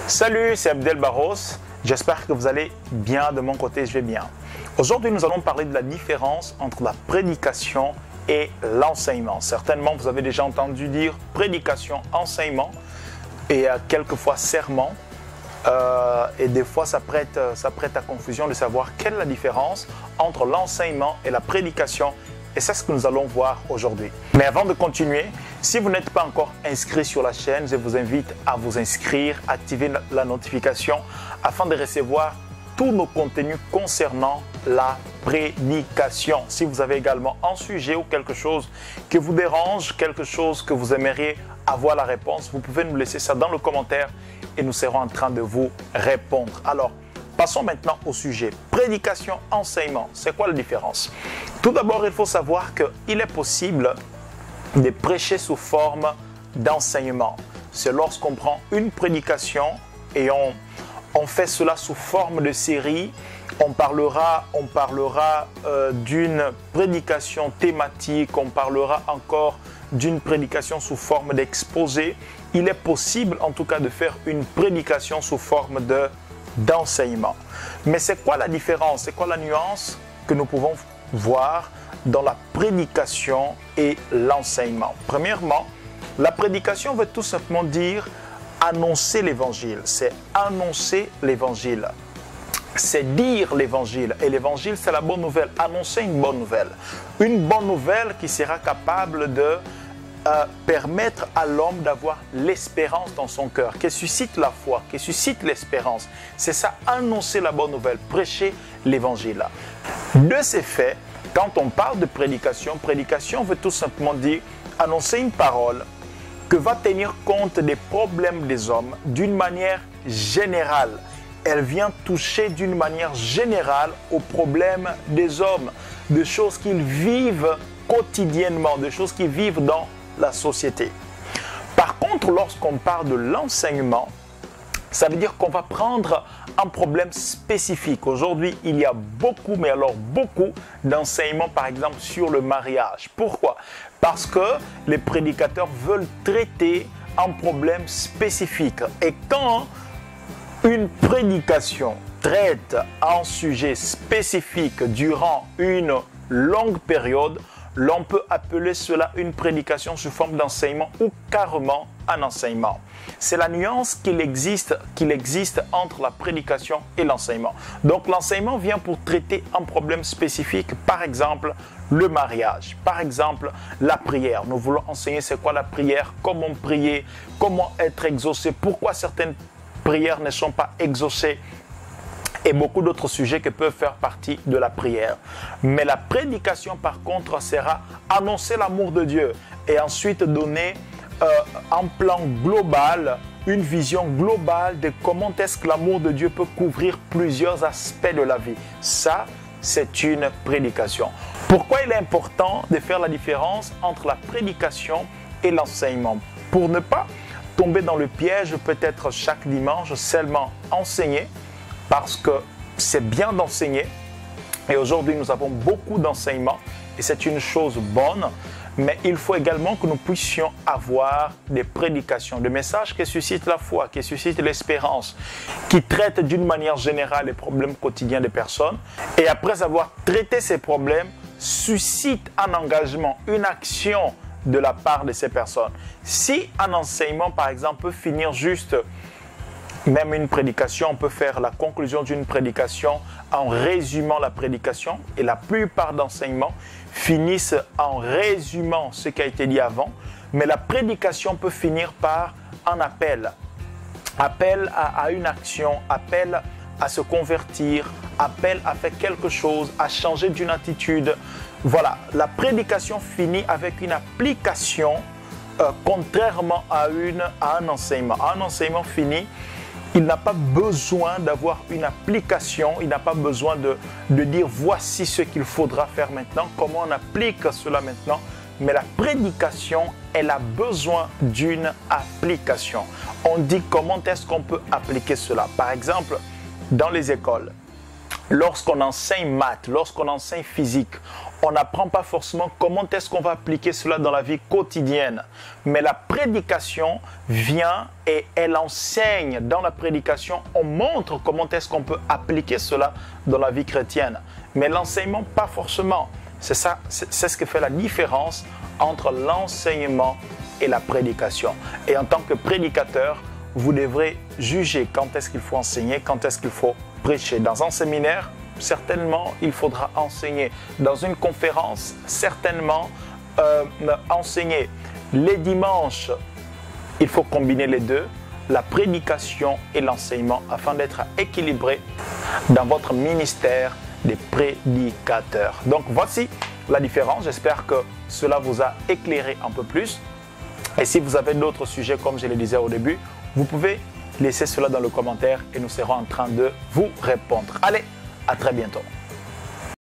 Salut, c'est Abdel Barros. J'espère que vous allez bien. De mon côté, je vais bien. Aujourd'hui, nous allons parler de la différence entre la prédication et l'enseignement. Certainement, vous avez déjà entendu dire prédication, enseignement et quelquefois sermon. Et des fois, ça prête à confusion de savoir quelle est la différence entre l'enseignement et la prédication. Et c'est ce que nous allons voir aujourd'hui. Mais avant de continuer, si vous n'êtes pas encore inscrit sur la chaîne, je vous invite à vous inscrire, activer la notification afin de recevoir tous nos contenus concernant la prédication. Si vous avez également un sujet ou quelque chose qui vous dérange, quelque chose que vous aimeriez avoir la réponse, vous pouvez nous laisser ça dans le commentaire et nous serons en train de vous répondre. Alors, passons maintenant au sujet. Prédication, enseignement, c'est quoi la différence? Tout d'abord, il faut savoir qu'il est possible de prêcher sous forme d'enseignement. C'est lorsqu'on prend une prédication et on fait cela sous forme de série. On parlera d'une prédication thématique, on parlera encore d'une prédication sous forme d'exposé. Il est possible en tout cas de faire une prédication sous forme d'enseignement. Mais c'est quoi la différence? C'est quoi la nuance que nous pouvons voir dans la prédication et l'enseignement? Premièrement, la prédication veut tout simplement dire annoncer l'évangile. C'est annoncer l'évangile. C'est dire l'évangile. Et l'évangile, c'est la bonne nouvelle. Annoncer une bonne nouvelle. Une bonne nouvelle qui sera capable de permettre à l'homme d'avoir l'espérance dans son cœur, qui suscite la foi, qui suscite l'espérance. C'est ça, annoncer la bonne nouvelle, prêcher l'évangile. De ces faits, quand on parle de prédication, prédication veut tout simplement dire annoncer une parole que va tenir compte des problèmes des hommes d'une manière générale. Elle vient toucher d'une manière générale aux problèmes des hommes, des choses qu'ils vivent quotidiennement, des choses qu'ils vivent dans la société. Par contre, lorsqu'on parle de l'enseignement, ça veut dire qu'on va prendre un problème spécifique. Aujourd'hui, il y a beaucoup, mais alors beaucoup d'enseignements, par exemple, sur le mariage. Pourquoi? Parce que les prédicateurs veulent traiter un problème spécifique. Et quand une prédication traite un sujet spécifique durant une longue période, l'on peut appeler cela une prédication sous forme d'enseignement ou carrément un enseignement. C'est la nuance qu'il existe entre la prédication et l'enseignement. Donc l'enseignement vient pour traiter un problème spécifique, par exemple le mariage, par exemple la prière. Nous voulons enseigner c'est quoi la prière, comment prier, comment être exaucé, pourquoi certaines prières ne sont pas exaucées, et beaucoup d'autres sujets qui peuvent faire partie de la prière. Mais la prédication, par contre, sera annoncer l'amour de Dieu et ensuite donner un plan global, une vision globale de comment est-ce que l'amour de Dieu peut couvrir plusieurs aspects de la vie. Ça, c'est une prédication. Pourquoi il est important de faire la différence entre la prédication et l'enseignement? Pour ne pas tomber dans le piège, peut-être chaque dimanche seulement enseigner, parce que c'est bien d'enseigner et aujourd'hui nous avons beaucoup d'enseignements et c'est une chose bonne, mais il faut également que nous puissions avoir des prédications, des messages qui suscitent la foi, qui suscitent l'espérance, qui traitent d'une manière générale les problèmes quotidiens des personnes et après avoir traité ces problèmes, suscite un engagement, une action de la part de ces personnes. Si un enseignement par exemple peut finir juste, même une prédication, on peut faire la conclusion d'une prédication en résumant la prédication et la plupart d'enseignements finissent en résumant ce qui a été dit avant, mais la prédication peut finir par un appel. Appel à une action, appel à se convertir, appel à faire quelque chose, à changer d'une attitude. Voilà, la prédication finit avec une application contrairement à un enseignement. Un enseignement finit. Il n'a pas besoin d'avoir une application, il n'a pas besoin de dire voici ce qu'il faudra faire maintenant, comment on applique cela maintenant. Mais la prédication, elle a besoin d'une application. On dit comment est-ce qu'on peut appliquer cela. Par exemple, dans les écoles, lorsqu'on enseigne maths, lorsqu'on enseigne physique, on n'apprend pas forcément comment est-ce qu'on va appliquer cela dans la vie quotidienne. Mais la prédication vient et elle enseigne. Dans la prédication, on montre comment est-ce qu'on peut appliquer cela dans la vie chrétienne. Mais l'enseignement, pas forcément. C'est ça, c'est ce qui fait la différence entre l'enseignement et la prédication. Et en tant que prédicateur, vous devrez juger quand est-ce qu'il faut enseigner, quand est-ce qu'il faut prêcher. Dans un séminaire, certainement, il faudra enseigner. Dans une conférence, certainement, enseigner. Les dimanches, il faut combiner les deux, la prédication et l'enseignement, afin d'être équilibré dans votre ministère des prédicateurs. Donc, voici la différence. J'espère que cela vous a éclairé un peu plus. Et si vous avez d'autres sujets, comme je le disais au début, vous pouvez laisser cela dans le commentaire et nous serons en train de vous répondre. Allez, à très bientôt.